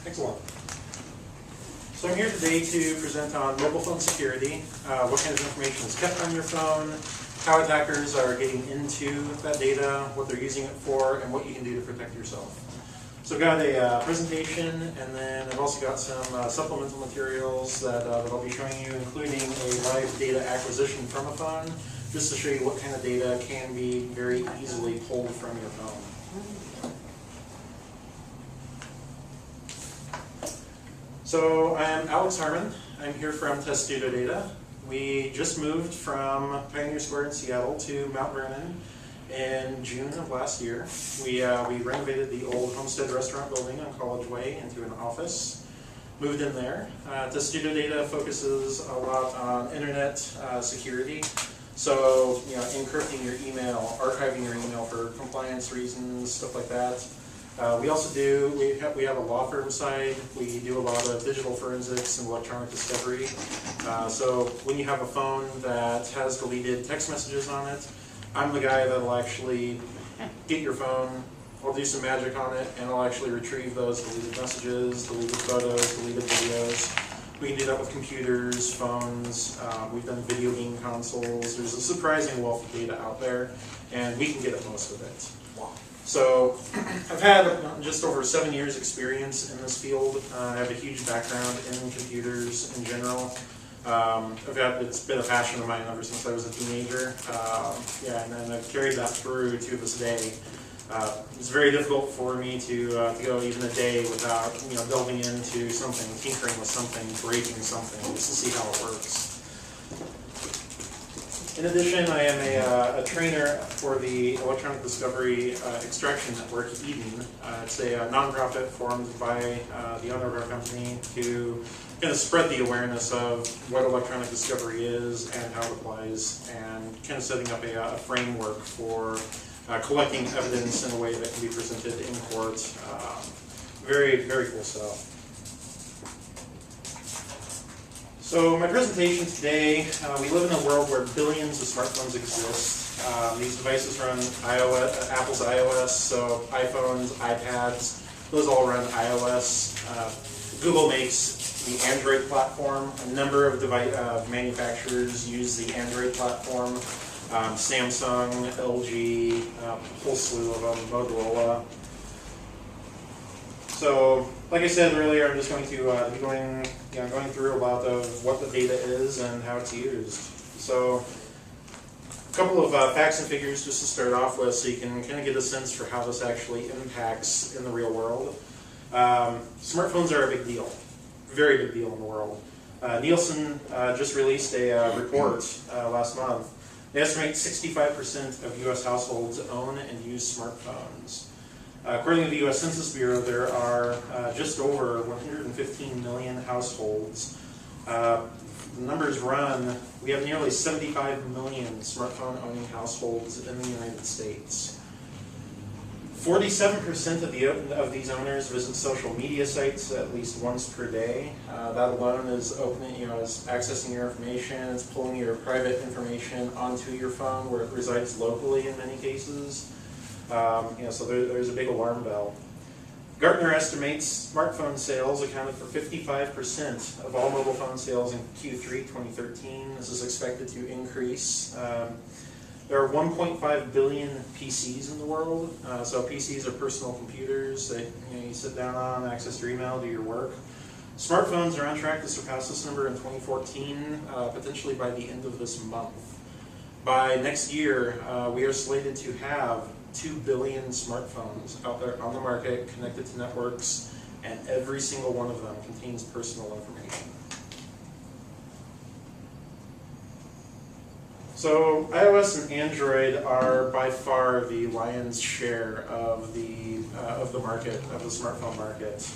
Excellent. So I'm here today to present on mobile phone security, what kind of information is kept on your phone, how attackers are getting into that data, what they're using it for, and what you can do to protect yourself. So I've got a presentation, and then I've also got some supplemental materials that I'll be showing you, including a live data acquisition from a phone, just to show you what kind of data can be very easily pulled from your phone. So I'm Alex Harmon. I'm here from TestudoData. We just moved from Pioneer Square in Seattle to Mount Vernon in June of last year. We renovated the old Homestead restaurant building on College Way into an office. Moved in there. TestudoData focuses a lot on internet security. So, encrypting your email, archiving your email for compliance reasons, stuff like that. We also we have a law firm side. We do a lot of digital forensics and electronic discovery. So when you have a phone that has deleted text messages on it, I'm the guy that'll actually get your phone, I'll do some magic on it, and I'll actually retrieve those deleted messages, deleted photos, deleted videos. We can do that with computers, phones, we've done video game consoles. There's a surprising wealth of data out there, and we can get at most of it. So I've had just over 7 years experience in this field. I have a huge background in computers in general. It's been a passion of mine ever since I was a teenager. And I've carried that through to this day. It's very difficult for me to go even a day without delving into something, tinkering with something, breaking something, just to see how it works. In addition, I am a trainer for the Electronic Discovery Extraction Network, EDEN. It's a nonprofit formed by the owner of our company to kind of spread the awareness of what electronic discovery is and how it applies, and kind of setting up a framework for collecting evidence in a way that can be presented in court. Very, very cool stuff. So my presentation today, we live in a world where billions of smartphones exist. These devices run Apple's iOS, so iPhones, iPads, those all run iOS. Google makes the Android platform. A number of manufacturers use the Android platform. Samsung, LG, a whole slew of them, Motorola. So, like I said earlier, I'm just going to be going through a lot of what the data is and how it's used. So, a couple of facts and figures just to start off with, so you can kind of get a sense for how this actually impacts in the real world. Smartphones are a big deal, very big deal in the world. Nielsen just released a report last month. They estimate 65% of U.S. households own and use smartphones. According to the U.S. Census Bureau, there are just over 115 million households. The numbers run, we have nearly 75 million smartphone-owning households in the United States. 47% of these owners visit social media sites at least once per day. That alone is opening, is accessing your information. It's pulling your private information onto your phone where it resides locally in many cases. So there's a big alarm bell. Gartner estimates smartphone sales accounted for 55% of all mobile phone sales in Q3 2013. This is expected to increase. There are 1.5 billion PCs in the world. So PCs are personal computers that you sit down on, access your email, do your work. Smartphones are on track to surpass this number in 2014, potentially by the end of this month. By next year, we are slated to have 2 billion smartphones out there on the market, connected to networks, and every single one of them contains personal information. So iOS and Android are by far the lion's share of the market, of the smartphone market.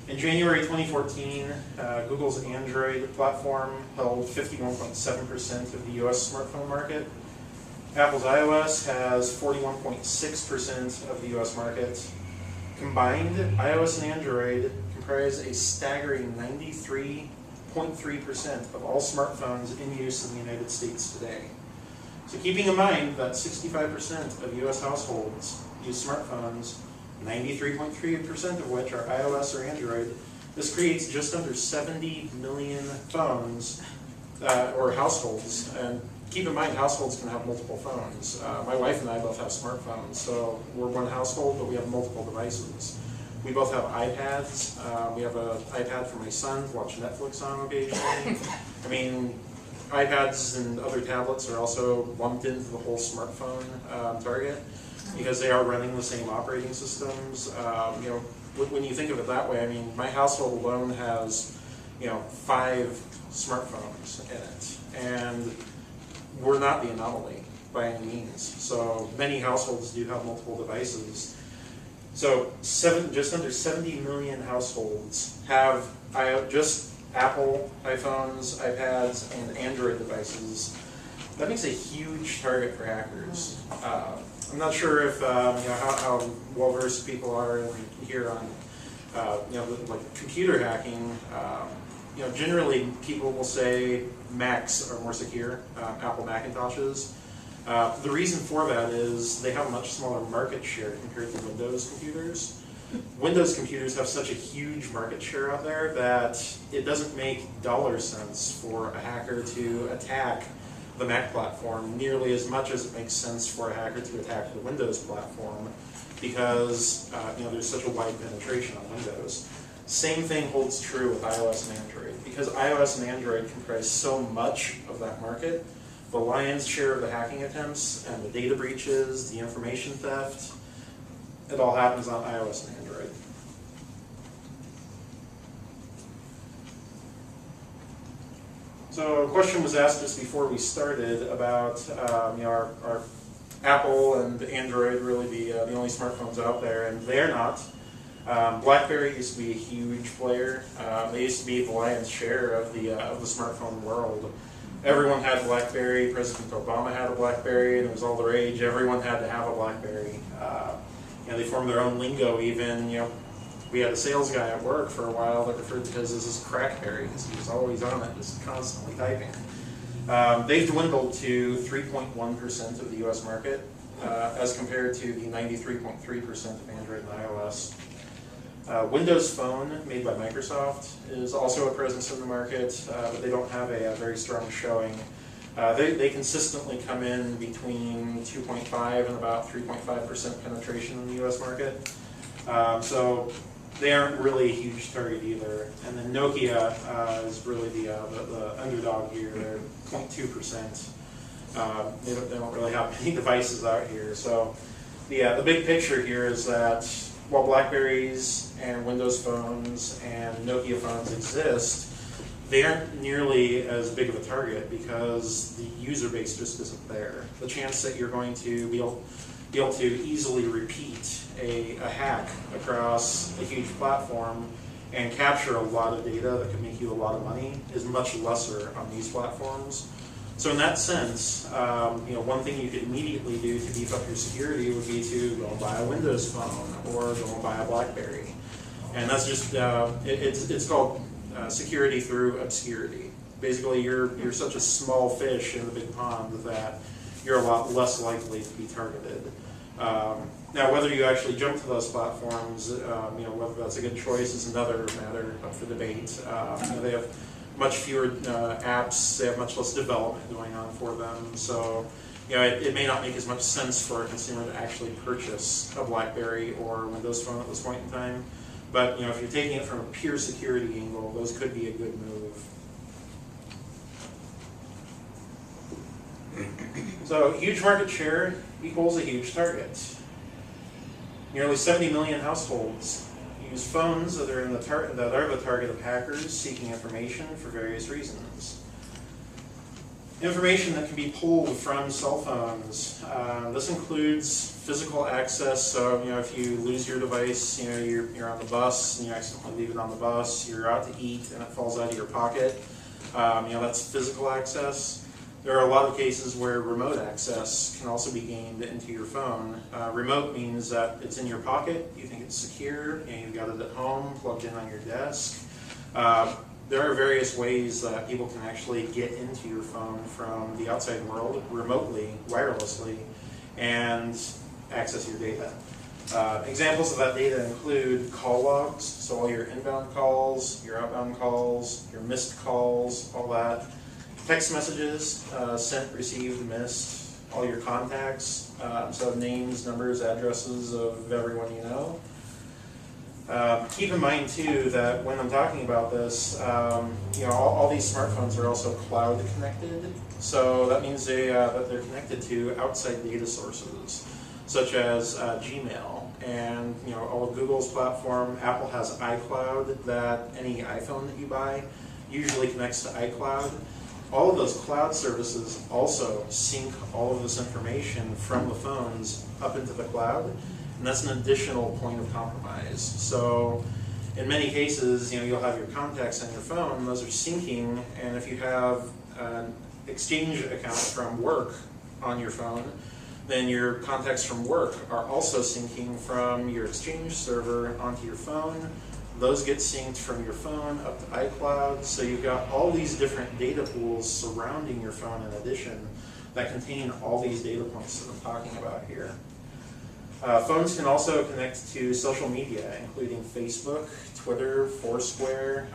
In January 2014, Google's Android platform held 51.7% of the US smartphone market. Apple's iOS has 41.6% of the US market. Combined, iOS and Android comprise a staggering 93.3% of all smartphones in use in the United States today. So keeping in mind that 65% of US households use smartphones, 93.3% of which are iOS or Android. This creates just under 70 million phones or households. And keep in mind, households can have multiple phones. My wife and I both have smartphones, so we're one household, but we have multiple devices. We both have iPads. We have an iPad for my son to watch Netflix on occasionally. I mean, iPads and other tablets are also lumped into the whole smartphone target because they are running the same operating systems. You know, when you think of it that way, I mean, my household alone has, 5 smartphones in it, and we're not the anomaly by any means. So many households do have multiple devices. So just under 70 million households have just Apple iPhones, iPads, and Android devices. That makes a huge target for hackers. I'm not sure if how well versed people are here on like computer hacking. Generally people will say Macs are more secure, Apple Macintoshes. The reason for that is they have a much smaller market share compared to Windows computers. Windows computers have such a huge market share out there that it doesn't make dollar sense for a hacker to attack the Mac platform nearly as much as it makes sense for a hacker to attack the Windows platform because there's such a wide penetration on Windows. Same thing holds true with iOS and Android. Because iOS and Android comprise so much of that market, the lion's share of the hacking attempts and the data breaches, the information theft, it all happens on iOS and Android. So a question was asked just before we started about our Apple and Android really the only smartphones out there, and they're not. BlackBerry used to be a huge player. They used to be the lion's share of the smartphone world. Everyone had BlackBerry. President Obama had a BlackBerry, and it was all the rage. Everyone had to have a BlackBerry. They formed their own lingo. Even we had a sales guy at work for a while that referred to us as his Crackberry because he was always on it, just constantly typing. They've dwindled to 3.1% of the U.S. market, as compared to the 93.3% of Android and iOS. Windows Phone, made by Microsoft, is also a presence in the market, but they don't have a very strong showing. They consistently come in between 2.5 and about 3.5% penetration in the US market. So they aren't really a huge target either. And then Nokia is really the underdog here. They're 0.2%. They don't really have many devices out here. So the big picture here is that while BlackBerries and Windows phones and Nokia phones exist, they aren't nearly as big of a target because the user base just isn't there. The chance that you're going to be able to easily repeat a hack across a huge platform and capture a lot of data that could make you a lot of money is much lesser on these platforms. So in that sense, one thing you could immediately do to beef up your security would be to go and buy a Windows phone or go and buy a BlackBerry. And that's just, it's called security through obscurity. Basically, you're such a small fish in the big pond that you're a lot less likely to be targeted. Now, whether you actually jump to those platforms, whether that's a good choice is another matter up for debate. They have much fewer apps, they have much less development going on for them, so it may not make as much sense for a consumer to actually purchase a BlackBerry or Windows Phone at this point in time. But if you're taking it from a pure security angle, those could be a good move. So huge market share equals a huge target. Nearly 70 million households use phones that are the target of hackers seeking information for various reasons. Information that can be pulled from cell phones. This includes physical access. So if you lose your device, you're on the bus and you accidentally leave it on the bus. You're out to eat and it falls out of your pocket. That's physical access. There are a lot of cases where remote access can also be gained into your phone. Remote means that it's in your pocket, you think it's secure, and you've got it at home, plugged in on your desk. There are various ways that people can actually get into your phone from the outside world remotely, wirelessly, and access your data. Examples of that data include call logs, so all your inbound calls, your outbound calls, your missed calls, all that. Text messages, sent, received, missed, all your contacts, so names, numbers, addresses of everyone you know. Keep in mind too that when I'm talking about this, all these smartphones are also cloud connected, so that means that they're connected to outside data sources, such as Gmail. And all of Google's platform, Apple has iCloud that any iPhone that you buy usually connects to iCloud. All of those cloud services also sync all of this information from the phones up into the cloud, and that's an additional point of compromise. So in many cases, you'll have your contacts on your phone, those are syncing, and if you have an Exchange account from work on your phone, then your contacts from work are also syncing from your Exchange server onto your phone. Those get synced from your phone up to iCloud, so you've got all these different data pools surrounding your phone in addition that contain all these data points that I'm talking about here. Phones can also connect to social media, including Facebook, Twitter, Foursquare,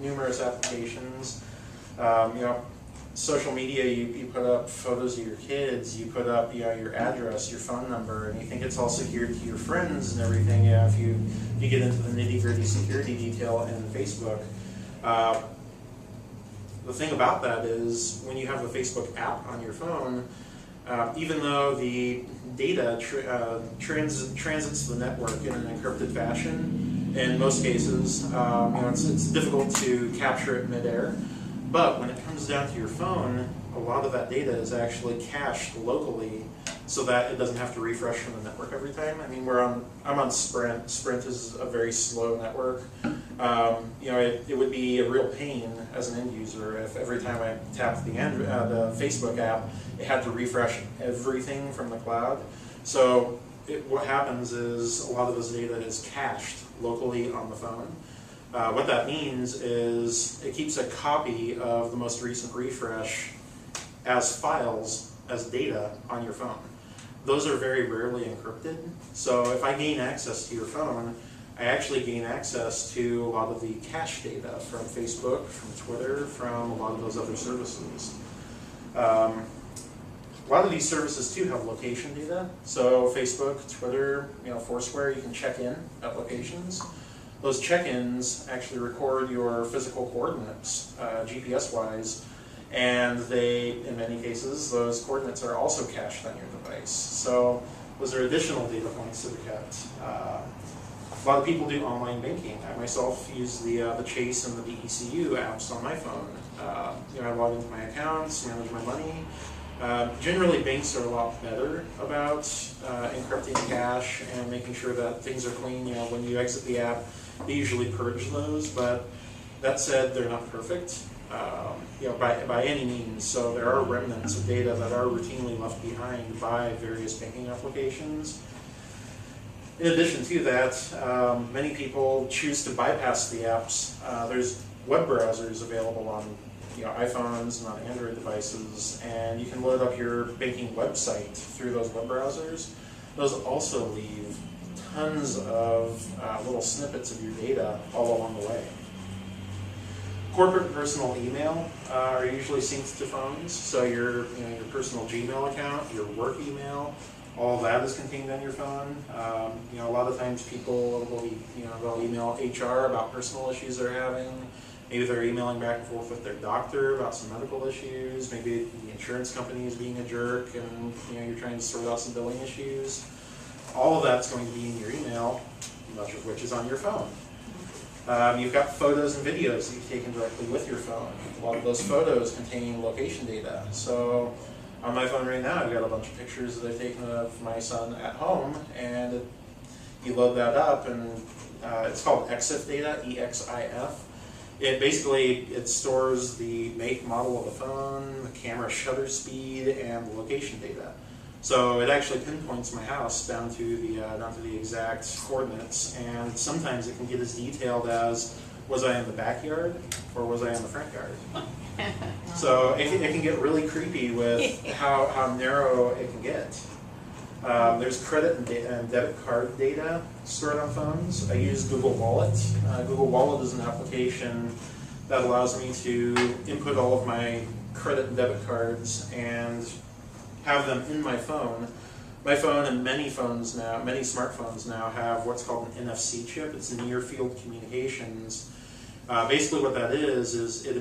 numerous applications. Social media, you put up photos of your kids, you put up your address, your phone number, and you think it's all secured to your friends and everything. If you get into the nitty-gritty security detail in Facebook, the thing about that is when you have the Facebook app on your phone, even though the data transits the network in an encrypted fashion, in most cases, it's difficult to capture it midair. But when it comes down to your phone, a lot of that data is actually cached locally so that it doesn't have to refresh from the network every time. I mean, I'm on Sprint. Sprint is a very slow network. It would be a real pain as an end user if every time I tapped the Facebook app, it had to refresh everything from the cloud. So what happens is a lot of this data is cached locally on the phone. What that means is it keeps a copy of the most recent refresh as files, as data on your phone. Those are very rarely encrypted, so if I gain access to your phone, I actually gain access to a lot of the cache data from Facebook, from Twitter, from a lot of those other services. A lot of these services too have location data, so Facebook, Twitter, Foursquare, you can check in at locations. Those check-ins actually record your physical coordinates, GPS-wise, and in many cases, those coordinates are also cached on your device. So those are additional data points that are kept. A lot of people do online banking. I myself use the Chase and the BECU apps on my phone. I log into my accounts, manage my money. Generally, banks are a lot better about encrypting cache and making sure that things are clean. When you exit the app, they usually purge those, but that said, they're not perfect, by any means. So there are remnants of data that are routinely left behind by various banking applications. In addition to that, many people choose to bypass the apps. There's web browsers available on iPhones and on Android devices, and you can load up your banking website through those web browsers. Those also leave tons of little snippets of your data all along the way. Corporate and personal email are usually synced to phones, so your personal Gmail account, your work email, all of that is contained on your phone. A lot of times people they'll email HR about personal issues they're having. Maybe they're emailing back and forth with their doctor about some medical issues. Maybe the insurance company is being a jerk and you're trying to sort out some billing issues. All of that's going to be in your email, much of which is on your phone. You've got photos and videos that you've taken directly with your phone. A lot of those photos contain location data. So on my phone right now, I've got a bunch of pictures that I've taken of my son at home, and you load that up, and it's called EXIF data, E-X-I-F. It stores the make, model of the phone, the camera shutter speed, and the location data. So it actually pinpoints my house down to the exact coordinates, and sometimes it can get as detailed as, was I in the backyard or was I in the front yard? So it can get really creepy with how narrow it can get. There's credit and debit card data stored on phones. I use Google Wallet. Google Wallet is an application that allows me to input all of my credit and debit cards and have them in my phone. My phone and many smartphones now have what's called an NFC chip. It's near field communications. Basically what that is it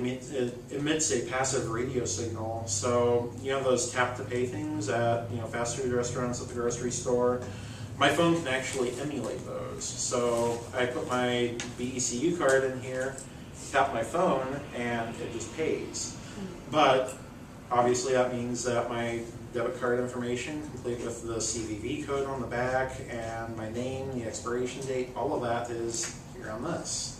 emits a passive radio signal. So, you know those tap to pay things at fast food restaurants, at the grocery store? My phone can actually emulate those. So I put my BECU card in here, tap my phone, and it just pays. But obviously that means that my debit card information, complete with the CVV code on the back, and my name, the expiration date, all of that is here on this.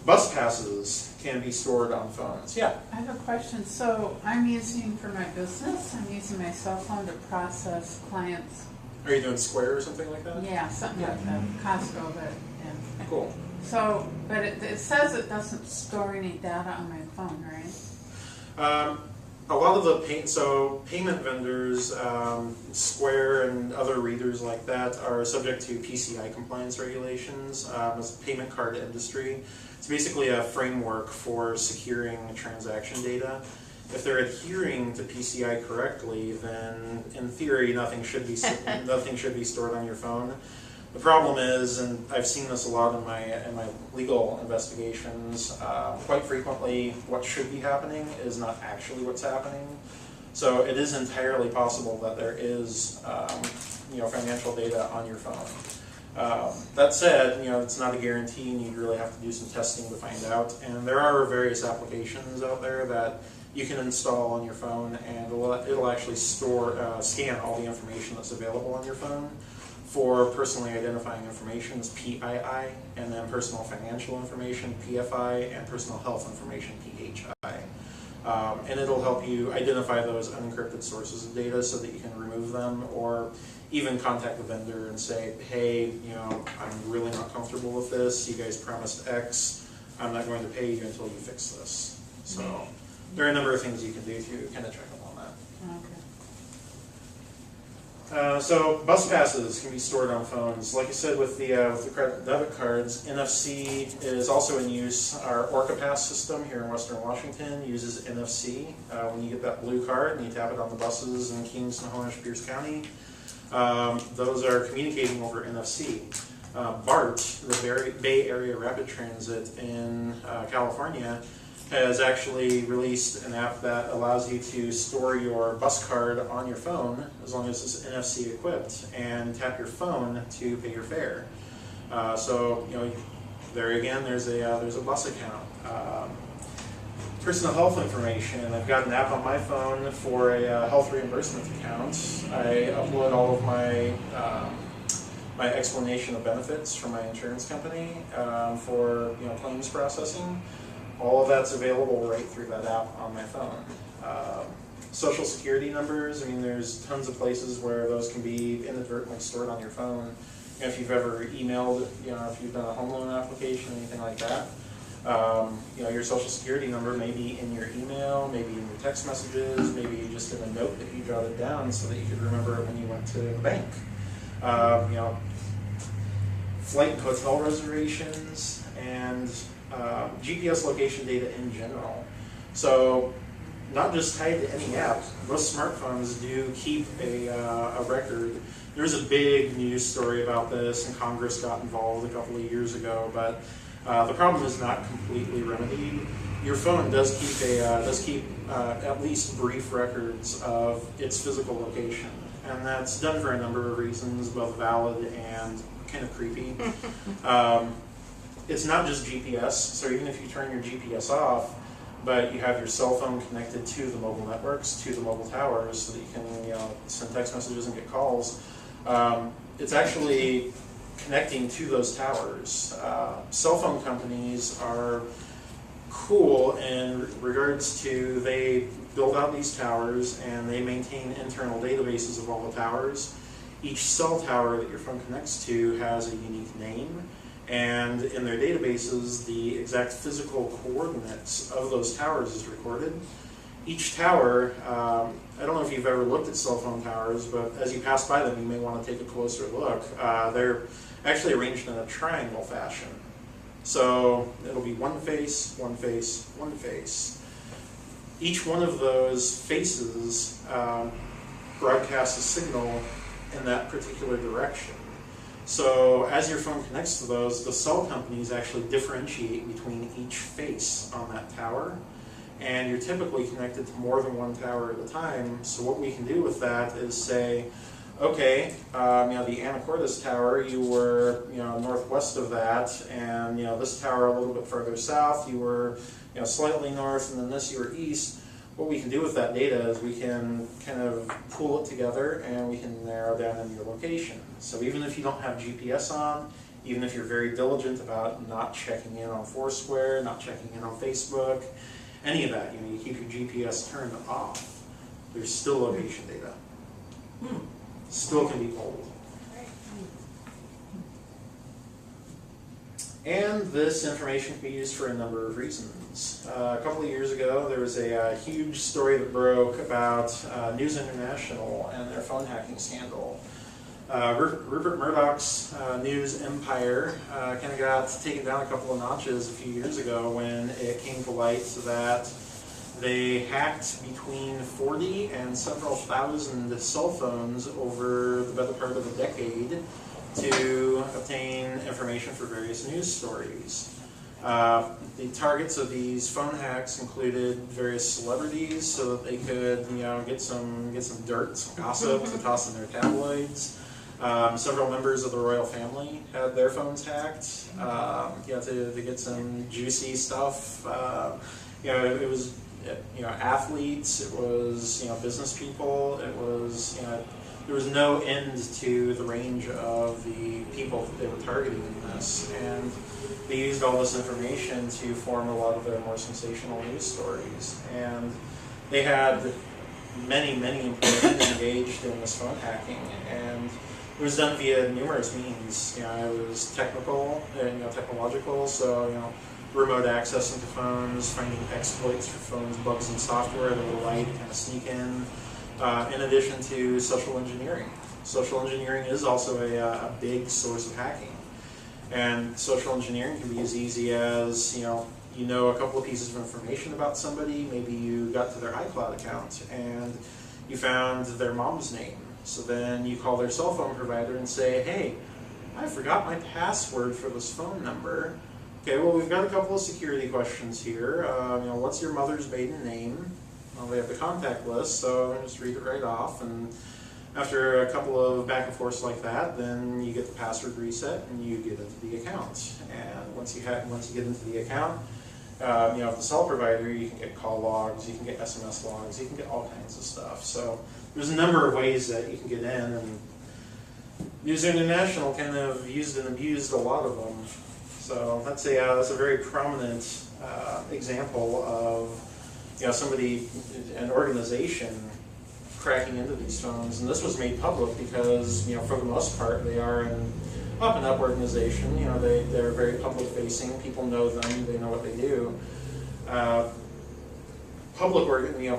Bus passes can be stored on phones. Yeah? I have a question. So I'm using for my business, I'm using my cell phone to process clients. Are you doing Square or something like that? Yeah, something like that. Costco, but yeah. Cool. So, but it says it doesn't store any data on my phone, right? A lot of the payment vendors, Square and other readers like that, are subject to PCI compliance regulations. It's a payment card industry. It's basically a framework for securing transaction data. If they're adhering to PCI correctly, then in theory nothing should be stored on your phone. The problem is, and I've seen this a lot in my legal investigations, quite frequently what should be happening is not actually what's happening. So it is entirely possible that there is financial data on your phone. That said, it's not a guarantee, and you really have to do some testing to find out. And there are various applications out there that you can install on your phone, and it'll actually scan all the information that's available on your phone. For personally identifying information is PII, and then personal financial information, PFI, and personal health information, PHI. And it'll help you identify those unencrypted sources of data so that you can remove them, or even contact the vendor and say, hey, I'm really not comfortable with this. You guys promised X. I'm not going to pay you until you fix this. So there are a number of things you can do to kind of check up on that. Okay. So bus passes can be stored on phones. Like I said, with the credit and debit cards, NFC is also in use. Our OrcaPass system here in Western Washington uses NFC. When you get that blue card and you tap it on the buses in Kings, Snohomish, Pierce County, those are communicating over NFC. BART, the Bay Area Rapid Transit in California, has actually released an app that allows you to store your bus card on your phone as long as it's NFC equipped, and tap your phone to pay your fare. So there again, there's a bus account. Personal health information. I've got an app on my phone for a health reimbursement account. I upload all of my my explanation of benefits from my insurance company for claims processing. All of that's available right through that app on my phone. Social security numbers, there's tons of places where those can be inadvertently stored on your phone. If you've ever emailed, if you've done a home loan application, anything like that, your social security number may be in your email, maybe in your text messages, maybe just in a note that you jotted down so that you could remember it when you went to the bank. Flight and hotel reservations, and GPS location data in general. So not just tied to any app, most smartphones do keep a record. There was a big news story about this, and Congress got involved a couple of years ago, but the problem is not completely remedied. Your phone does keep at least brief records of its physical location, and that's done for a number of reasons, both valid and kind of creepy. It's not just GPS, so even if you turn your GPS off, but you have your cell phone connected to the mobile networks, to the mobile towers, so that you can send text messages and get calls, it's actually connecting to those towers. Cell phone companies are cool in regards to they build out these towers and they maintain internal databases of all the towers. Each cell tower that your phone connects to has a unique name, and in their databases the exact physical coordinates of those towers is recorded. each tower, I don't know if you've ever looked at cell phone towers, but as you pass by them, you may want to take a closer look. They're actually arranged in a triangle fashion. So it'll be one face, one face, one face. Each one of those faces broadcasts a signal in that particular direction. So as your phone connects to those, the cell companies actually differentiate between each face on that tower. And you're typically connected to more than one tower at a time. So what we can do with that is say, okay, the Anacortes Tower, you were northwest of that, and this tower a little bit further south, you were slightly north, and then this you were east. What we can do with that data is we can kind of pool it together, and we can narrow down in your location. So even if you don't have GPS on, even if you're very diligent about not checking in on Foursquare, not checking in on Facebook, any of that, you keep your GPS turned off, there's still location data. Still can be pulled. And this information can be used for a number of reasons. A couple of years ago, there was a huge story that broke about News International and their phone hacking scandal. Rupert Murdoch's news empire kind of got taken down a couple of notches a few years ago when it came to light that they hacked between 40 and several thousand cell phones over the better part of a decade to obtain information for various news stories. The targets of these phone hacks included various celebrities so that they could get some dirt, some gossip to toss in their tabloids. Several members of the royal family had their phones hacked, to get some juicy stuff. It was athletes, it was business people, it was there was no end to the range of the people that they were targeting in this, and they used all this information to form a lot of their more sensational news stories. And they had many employees engaged in this phone hacking, and it was done via numerous means. It was technical and technological, so remote access into phones, finding exploits for phones, bugs in software that would allow you to kind of sneak in addition to social engineering. Social engineering is also a big source of hacking. And social engineering can be as easy as, you know a couple of pieces of information about somebody, maybe you got to their iCloud account and you found their mom's name. So then you call their cell phone provider and say, hey, I forgot my password for this phone number. Okay, well, we've got a couple of security questions here. What's your mother's maiden name? Well, they have the contact list, so just read it right off. And after a couple of back and forths like that, then you get the password reset and you get into the account. And once you get into the account, if the cell provider, you can get call logs, you can get SMS logs, you can get all kinds of stuff. So there's a number of ways that you can get in, and News International kind of used and abused a lot of them. So that's a very prominent example of an organization cracking into these phones, and this was made public because for the most part they are an up and up organization. They're very public facing. People know them. They know what they do.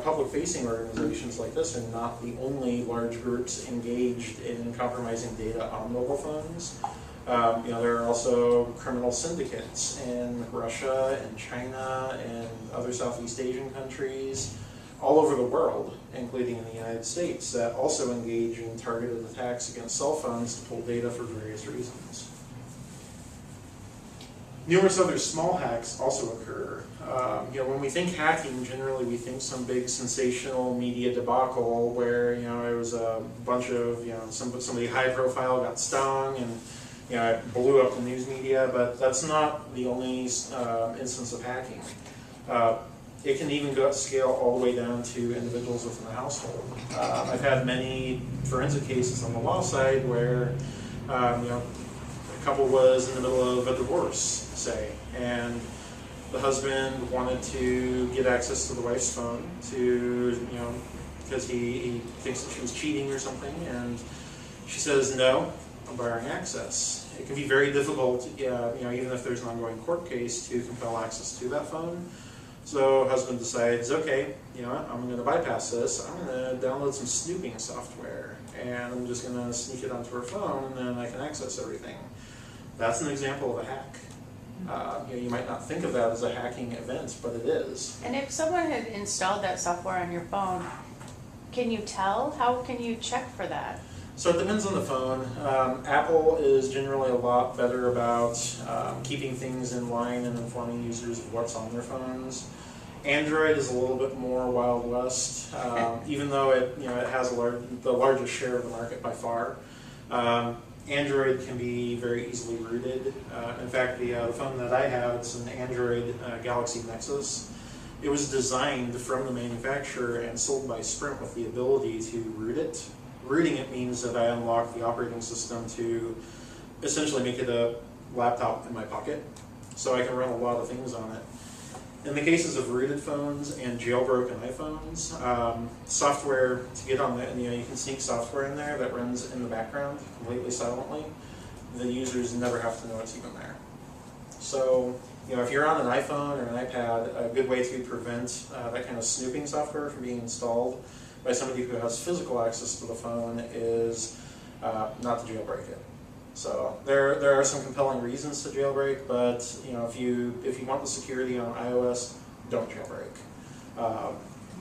Public facing organizations like this are not the only large groups engaged in compromising data on mobile phones. There are also criminal syndicates in Russia and China and other Southeast Asian countries, all over the world, including in the United States, that also engage in targeted attacks against cell phones to pull data for various reasons. Numerous other small hacks also occur. When we think hacking, generally we think some big sensational media debacle where it was a bunch of somebody high profile got stung and it blew up the news media, but that's not the only instance of hacking. It can even go scale all the way down to individuals within the household. I've had many forensic cases on the law side where a couple was in the middle of a divorce, say, and the husband wanted to get access to the wife's phone to, because he thinks that she was cheating or something, and she says, no, I'm barring access. It can be very difficult, even if there's an ongoing court case, to compel access to that phone. So husband decides, okay, you know what, I'm going to bypass this. I'm going to download some snooping software, and I'm just going to sneak it onto her phone, and then I can access everything. That's an example of a hack. You know, you might not think of that as a hacking event, but it is. And if someone had installed that software on your phone, can you tell? How can you check for that? So it depends on the phone. Apple is generally a lot better about keeping things in line and informing users of what's on their phones. Android is a little bit more Wild West, even though it has the largest share of the market by far. Android can be very easily rooted. In fact, the phone that I have, it's an Android Galaxy Nexus. It was designed from the manufacturer and sold by Sprint with the ability to root it. Rooting it means that I unlock the operating system to essentially make it a laptop in my pocket, so I can run a lot of things on it. In the cases of rooted phones and jailbroken iPhones, software to get on that, you can sneak software in there that runs in the background completely silently. The users never have to know it's even there. So, if you're on an iPhone or an iPad, a good way to prevent that kind of snooping software from being installed by somebody who has physical access to the phone is not to jailbreak it. So there are some compelling reasons to jailbreak, but if you want the security on iOS, don't jailbreak.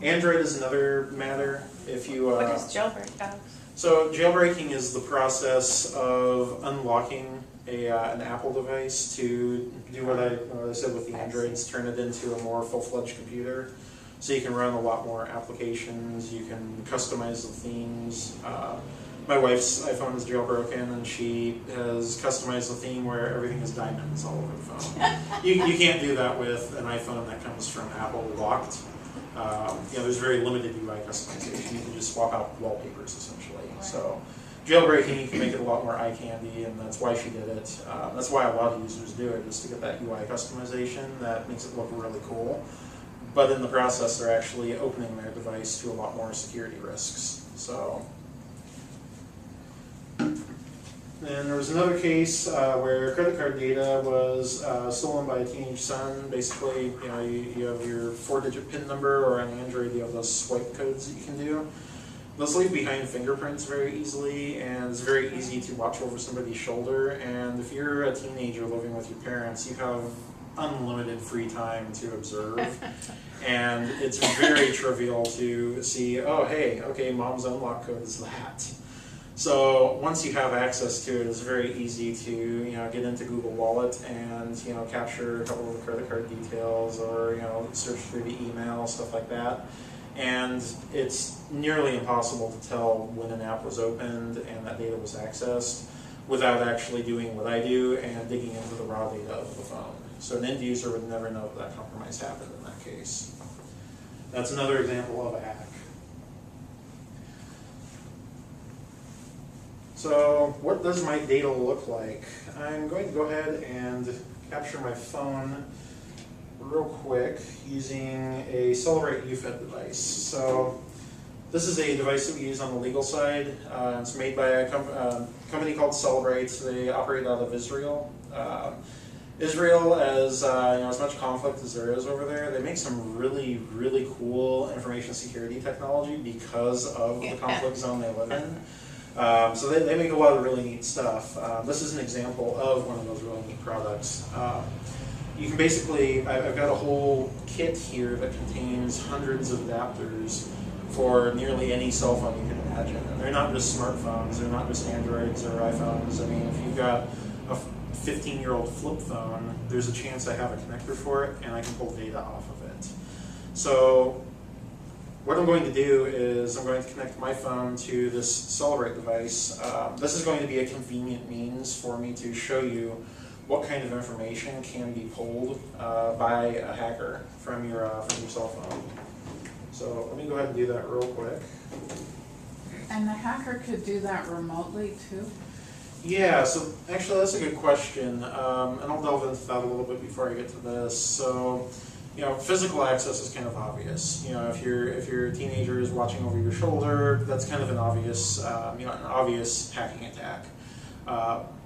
Android is another matter. If you What is jailbreak, Alex? So jailbreaking is the process of unlocking an Apple device to do what I said with the Androids, turn it into a more full-fledged computer. So you can run a lot more applications, you can customize the themes. My wife's iPhone is jailbroken, and she has customized the theme where everything is diamonds all over the phone. You can't do that with an iPhone that comes from Apple locked. There's very limited UI customization. You can just swap out wallpapers, essentially. Right. So jailbreaking, you can make it a lot more eye candy, and that's why she did it. That's why a lot of users do it, is to get that UI customization that makes it look really cool. But in the process, they're actually opening their device to a lot more security risks. So. And there was another case where credit card data was stolen by a teenage son. Basically, you have your 4-digit PIN number, or on Android you have those swipe codes that you can do. Those leave behind fingerprints very easily, and it's very easy to watch over somebody's shoulder. And if you're a teenager living with your parents, you have unlimited free time to observe. And it's very trivial to see, oh, hey, okay, mom's unlock code is that. So once you have access to it, it's very easy to get into Google Wallet and capture a couple of the credit card details, or search through the email, stuff like that. And it's nearly impossible to tell when an app was opened and that data was accessed without actually doing what I do and digging into the raw data of the phone. So an end user would never know that compromise happened in that case. That's another example of a hack. So what does my data look like? I'm going to go ahead and capture my phone real quick using a Celebrate UFED device. So this is a device that we use on the legal side. It's made by a company called Celebrate. They operate out of Israel. Israel, as much conflict as there is over there, they make some really, really cool information security technology because of the conflict zone they live in. So they make a lot of really neat stuff. This is an example of one of those really neat products. You can basically, I've got a whole kit here that contains hundreds of adapters for nearly any cell phone you can imagine. And they're not just smartphones, they're not just Androids or iPhones. I mean, if you've got a 15-year-old flip phone, there's a chance I have a connector for it and I can pull data off of it. So what I'm going to do is I'm going to connect my phone to this Celebrate device. This is going to be a convenient means for me to show you what kind of information can be pulled by a hacker from your cell phone. So let me go ahead and do that real quick. And the hacker could do that remotely too? Yeah, so actually that's a good question, and I'll delve into that a little bit before I get to this. So, physical access is kind of obvious. If your teenager is watching over your shoulder, that's kind of an obvious, an obvious hacking attack.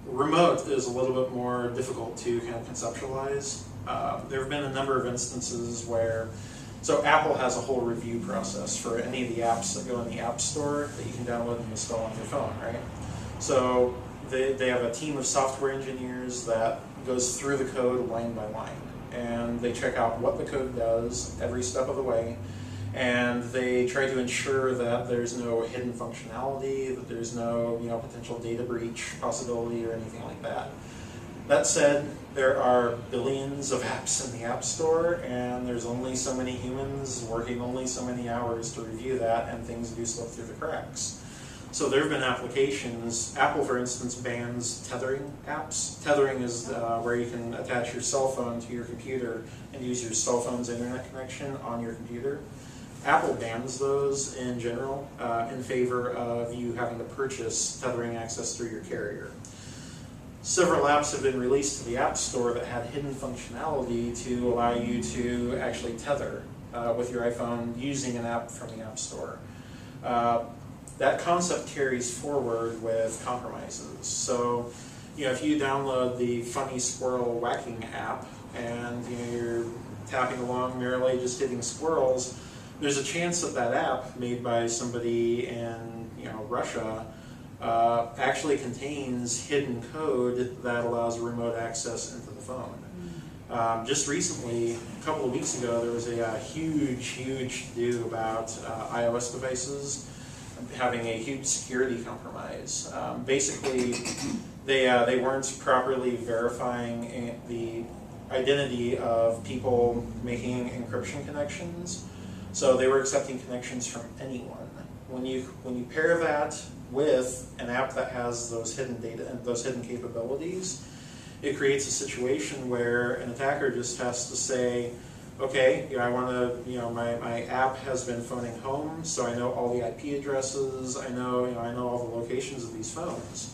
Remote is a little bit more difficult to kind of conceptualize. There have been a number of instances where, so Apple has a whole review process for any of the apps that go in the App Store that you can download and install on your phone, right? So they have a team of software engineers that goes through the code line by line, and they check out what the code does every step of the way, and they try to ensure that there's no hidden functionality, that there's no potential data breach possibility or anything like that. That said, there are billions of apps in the App Store, and there's only so many humans working only so many hours to review that, and things do slip through the cracks. So there have been applications. Apple, for instance, bans tethering apps. Tethering is where you can attach your cell phone to your computer and use your cell phone's internet connection on your computer. Apple bans those in general in favor of you having to purchase tethering access through your carrier. Several apps have been released to the App Store that had hidden functionality to allow you to actually tether with your iPhone using an app from the App Store. That concept carries forward with compromises. So, if you download the Funny Squirrel Whacking app and you're tapping along merrily just hitting squirrels, there's a chance that that app made by somebody in Russia actually contains hidden code that allows remote access into the phone. Just recently, a couple of weeks ago, there was a huge to-do about iOS devices having a huge security compromise. Basically, they weren't properly verifying the identity of people making encryption connections, so they were accepting connections from anyone. When you pair that with an app that has those hidden data and those hidden capabilities, it creates a situation where an attacker just has to say, okay, I want to, my app has been phoning home, so I know all the IP addresses, I know all the locations of these phones.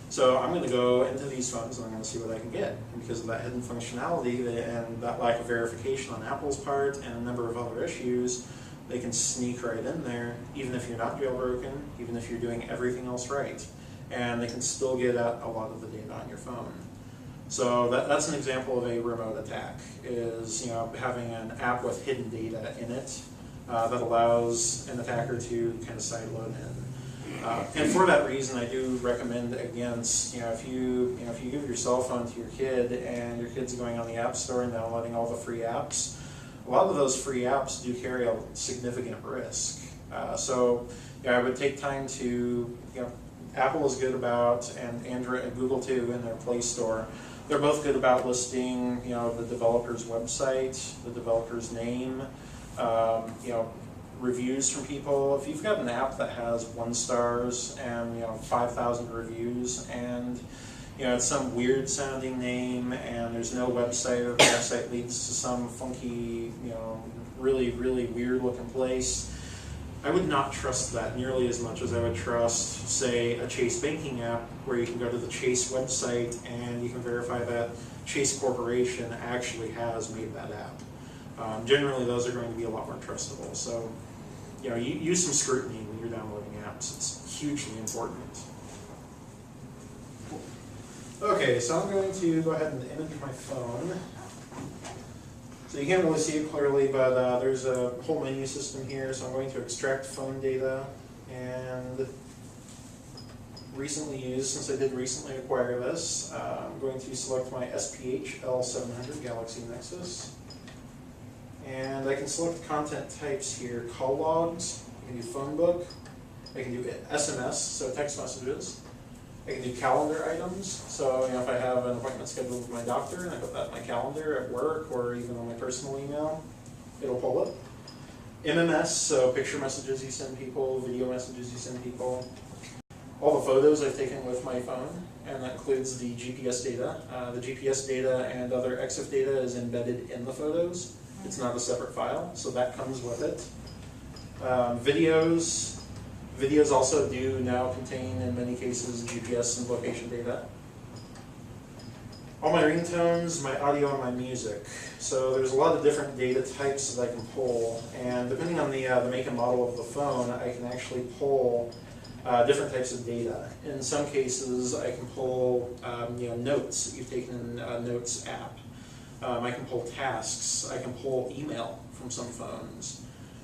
So I'm going to go into these phones and I'm going to see what I can get. And because of that hidden functionality and that lack of verification on Apple's part and a number of other issues, they can sneak right in there, even if you're not jailbroken, even if you're doing everything else right. And they can still get at a lot of the data on your phone. So that's an example of a remote attack, is having an app with hidden data in it that allows an attacker to kind of sideload in. And for that reason, I do recommend against, if you give your cell phone to your kid and your kid's going on the App Store and downloading all the free apps, a lot of those free apps do carry a significant risk. So I would take time to, Apple is good about, and Android and Google too in their Play Store, they're both good about listing, the developer's website, the developer's name, reviews from people. If you've got an app that has 1 stars and 5,000 reviews, and it's some weird sounding name, and there's no website, or the website leads to some funky, really weird looking place, I would not trust that nearly as much as I would trust, say, a Chase banking app where you can go to the Chase website and you can verify that Chase Corporation actually has made that app. Generally, those are going to be a lot more trustable. So, use some scrutiny when you're downloading apps. It's hugely important. Okay, so I'm going to go ahead and image my phone. So you can't really see it clearly, but there's a whole menu system here. So I'm going to extract phone data, and recently used, since I did recently acquire this, I'm going to select my SPH L700 Galaxy Nexus. And I can select content types here: call logs, I can do phone book, I can do SMS, so text messages. I can do calendar items, so if I have an appointment scheduled with my doctor and I put that in my calendar at work or even on my personal email, it'll pull it. MMS, so picture messages you send people, video messages you send people. All the photos I've taken with my phone, and that includes the GPS data. The GPS data and other EXIF data is embedded in the photos. It's not a separate file, so that comes with it. Videos also do now contain, in many cases, GPS and location data. All my ringtones, my audio, and my music. So there's a lot of different data types that I can pull, and depending on the make and model of the phone, I can actually pull different types of data. In some cases, I can pull notes that you've taken in a Notes app. I can pull tasks. I can pull email from some phones.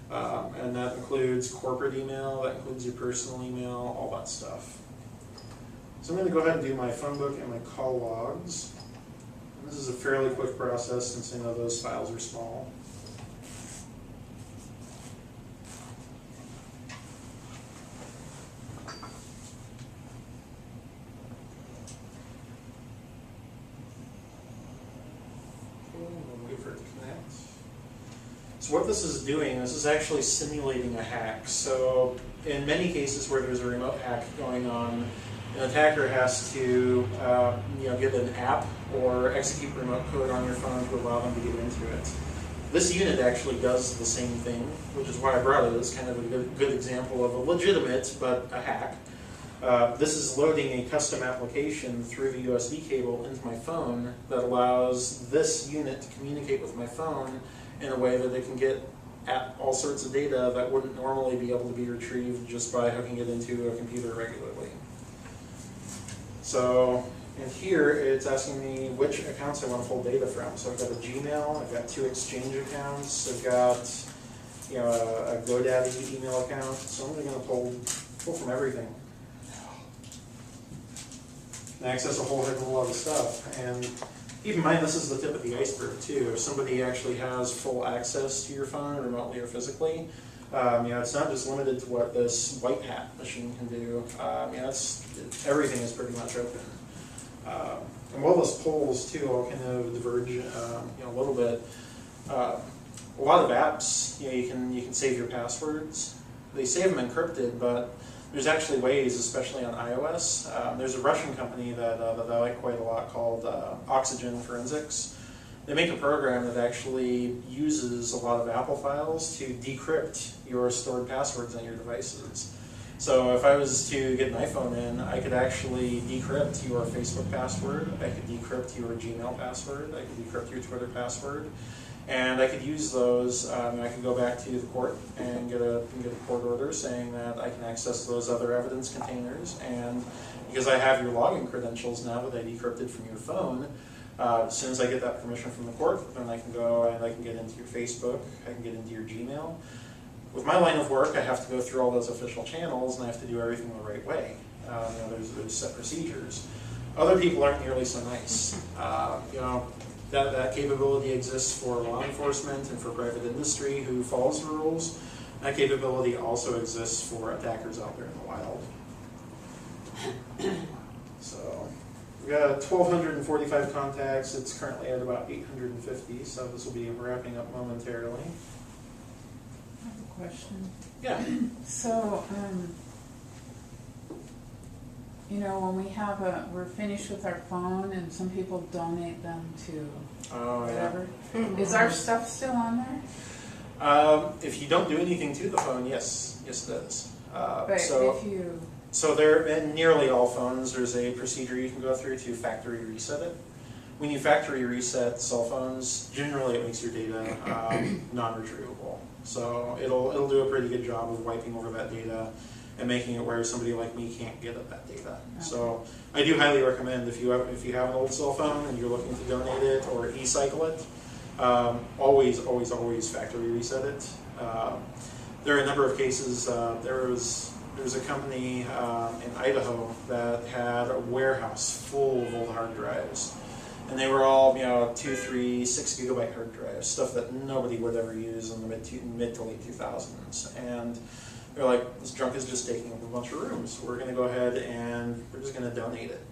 And that includes corporate email, that includes your personal email, all that stuff. So I'm going to go ahead and do my phone book and my call logs. And this is a fairly quick process since I know those files are small. Wait for it to connect. So what this is doing, this is actually simulating a hack. So in many cases where there's a remote hack going on, an attacker has to get an app or execute remote code on your phone to allow them to get into it. This unit actually does the same thing, which is why I brought it as kind of a good example of a legitimate but a hack. This is loading a custom application through the USB cable into my phone that allows this unit to communicate with my phone in a way that it can get at all sorts of data that wouldn't normally be able to be retrieved just by hooking it into a computer regularly. So in here, it's asking me which accounts I want to pull data from. So I've got a Gmail, I've got 2 Exchange accounts, I've got a GoDaddy email account. So I'm going to pull from everything. And access a whole heck of a lot of stuff. And keep in mind, this is the tip of the iceberg too. If somebody actually has full access to your phone, remotely or physically, it's not just limited to what this white hat machine can do. Everything is pretty much open. And while this polls too, I'll kind of diverge, a little bit. A lot of apps, you can save your passwords. They save them encrypted, but there's actually ways, especially on iOS. There's a Russian company that I like quite a lot called Oxygen Forensics. They make a program that actually uses a lot of Apple files to decrypt your stored passwords on your devices. So if I was to get an iPhone in, I could actually decrypt your Facebook password, I could decrypt your Gmail password, I could decrypt your Twitter password, and I could use those. I could go back to the court and get a court order saying that I can access those other evidence containers, and because I have your login credentials now that I decrypted from your phone, as soon as I get that permission from the court, then I can go and I can get into your Facebook, I can get into your Gmail. With my line of work, I have to go through all those official channels and I have to do everything the right way. There's set procedures. Other people aren't nearly so nice. That capability exists for law enforcement and for private industry who follows the rules. That capability also exists for attackers out there in the wild. So we've got 1,245 contacts. It's currently at about 850, so this will be wrapping up momentarily. I have a question. Yeah. So, when we're finished with our phone and some people donate them to whatever, is our stuff still on there? If you don't do anything to the phone, yes it is. But if you... So there, in nearly all phones, there's a procedure you can go through to factory reset it. When you factory reset cell phones, generally it makes your data non-retrievable. So it'll do a pretty good job of wiping over that data and making it where somebody like me can't get at that data. Okay. So I do highly recommend if you have an old cell phone and you're looking to donate it or e-cycle it, always factory reset it. There are a number of cases. There was a company in Idaho that had a warehouse full of old hard drives. And they were all, 2, 3, 6 gigabyte hard drives, stuff that nobody would ever use in the mid to late 2000s. And they're like, this junk is just taking up a bunch of rooms. We're going to go ahead and we're just going to donate it.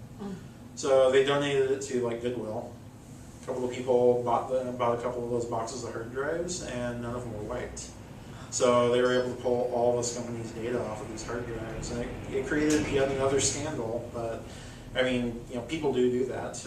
So they donated it to Goodwill. A couple of people bought a couple of those boxes of hard drives, and none of them were wiped. So they were able to pull all this company's data off of these hard drives. And it created yet another scandal, but people do that.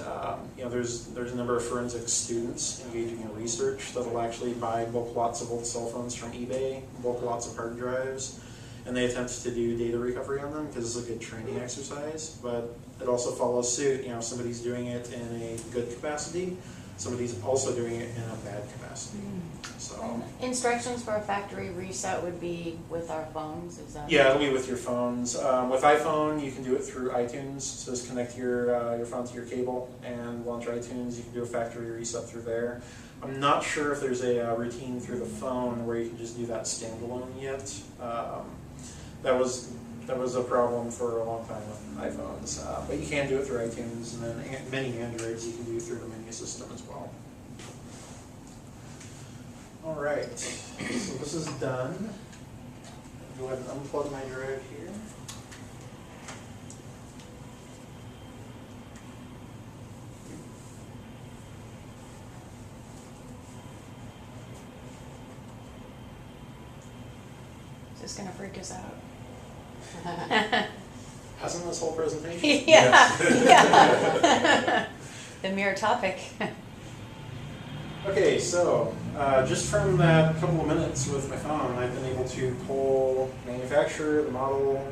There's a number of forensic students engaging in research that will actually buy bulk lots of old cell phones from eBay, bulk lots of hard drives, and they attempt to do data recovery on them because it's a good training exercise. But it also follows suit. Somebody's doing it in a good capacity, somebody's also doing it in a bad capacity. So Instructions for a factory reset would be with our phones, is that? yeah, it'll be with your phones. With iPhone, you can do it through iTunes. So just connect your phone to your cable and launch iTunes. You can do a factory reset through there. I'm not sure if there's a routine through the phone where you can just do that standalone yet. That was a problem for a long time with iPhones, but you can do it through iTunes, and then many Androids you can do through the menu system as well. All right, so this is done. Go ahead and unplug my drive here. Is this gonna freak us out? Hasn't this whole presentation? Yeah, yeah. The mere topic. Okay, so just from that couple of minutes with my phone, I've been able to pull manufacturer, the model,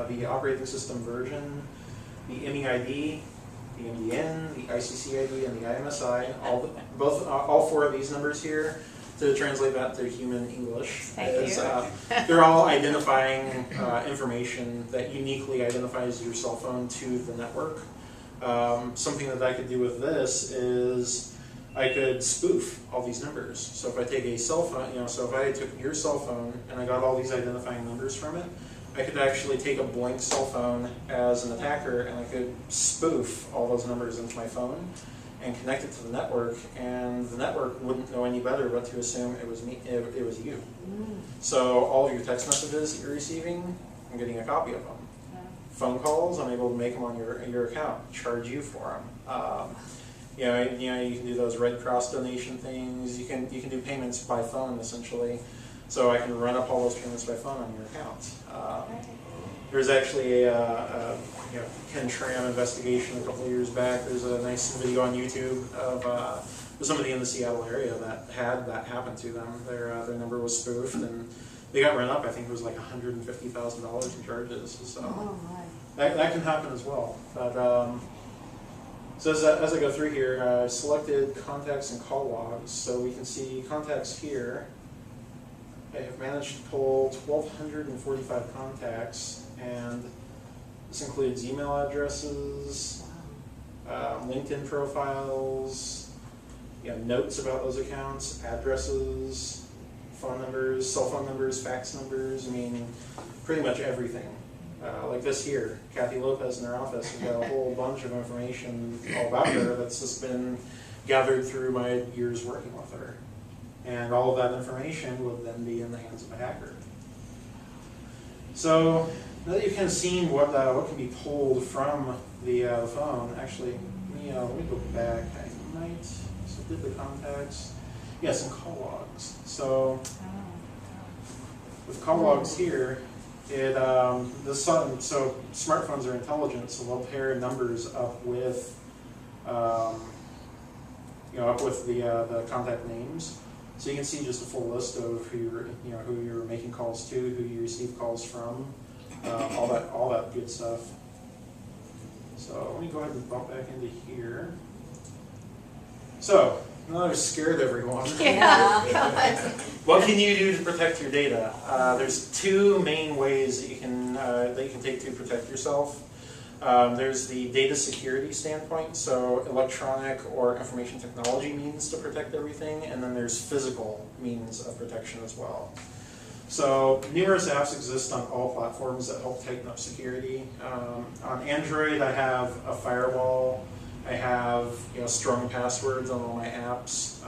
the operating system version, the MEID, the MDN, the ICC-ID, and the IMSI, all four of these numbers here, to translate that to human English. Thank you. They're all identifying information that uniquely identifies your cell phone to the network. Something that I could do with this is I could spoof all these numbers. So if I take a cell phone, so if I took your cell phone and I got all these identifying numbers from it, I could actually take a blank cell phone as an attacker and I could spoof all those numbers into my phone and connect it to the network, and the network wouldn't know any better but to assume it was me, it was you. So all of your text messages that you're receiving, I'm getting a copy of them. Phone calls, I'm able to make them on your account, charge you for them. You can do those Red Cross donation things. You can do payments by phone essentially. So I can run up all those payments by phone on your account. There's actually a Ken Tram investigation a couple of years back. There's a nice video on YouTube of somebody in the Seattle area that had that happen to them. Their number was spoofed and they got run up. I think it was like $150,000 in charges. So that can happen as well. But so as I go through here, I selected contacts and call logs. So we can see contacts here. I have managed to pull 1,245 contacts, and this includes email addresses, LinkedIn profiles, notes about those accounts, addresses, phone numbers, cell phone numbers, fax numbers. I mean, pretty much everything. Like this here, Kathy Lopez in her office has got a whole bunch of information all about her that's just been gathered through my years working with her. And all of that information would then be in the hands of a hacker. So now that you've kind of seen what can be pulled from the phone, actually, let me go back. I might, so did the contacts. Yes, and call logs. So with call logs here, so smartphones are intelligent, so they'll pair numbers up with, up with the contact names. So you can see just a full list of who you're making calls to, who you receive calls from, all that good stuff. So let me go ahead and bump back into here. So now that I've scared everyone, what can you do to protect your data? There's two main ways that you can take to protect yourself. There's the data security standpoint, so electronic or information technology means to protect everything, and then there's physical means of protection as well. So numerous apps exist on all platforms that help tighten up security. On Android, I have a firewall. I have strong passwords on all my apps.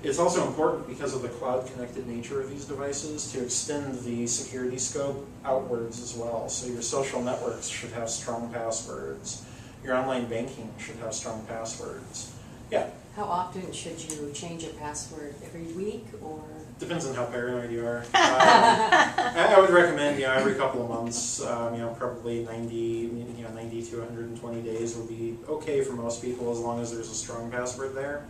It's also important because of the cloud-connected nature of these devices to extend the security scope outwards as well. So your social networks should have strong passwords. Your online banking should have strong passwords. Yeah? How often should you change a password? Every week or? Depends on how paranoid you are. I would recommend every couple of months. Probably 90 to 120 days would be okay for most people as long as there's a strong password there.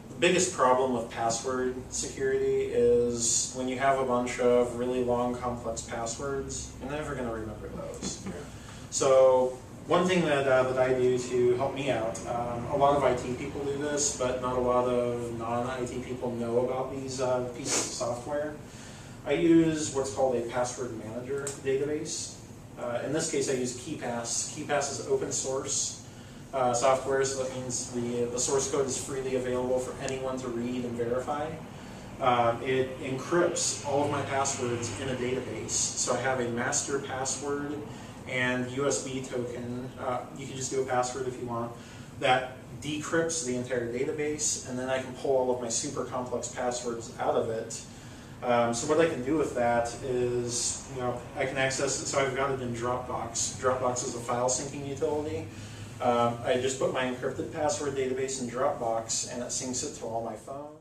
The biggest problem with password security is when you have a bunch of really long, complex passwords, you're never going to remember those. So One thing that I do to help me out, a lot of IT people do this, but not a lot of non-IT people know about these pieces of software. I use what's called a password manager database. In this case, I use KeePass. KeePass is open source software, so that means the source code is freely available for anyone to read and verify. It encrypts all of my passwords in a database. So I have a master password and USB token. You can just do a password if you want. That decrypts the entire database, and then I can pull all of my super complex passwords out of it. So what I can do with that is, I can access it. So I've got it in Dropbox. Dropbox is a file syncing utility. I just put my encrypted password database in Dropbox, and it syncs it to all my phone.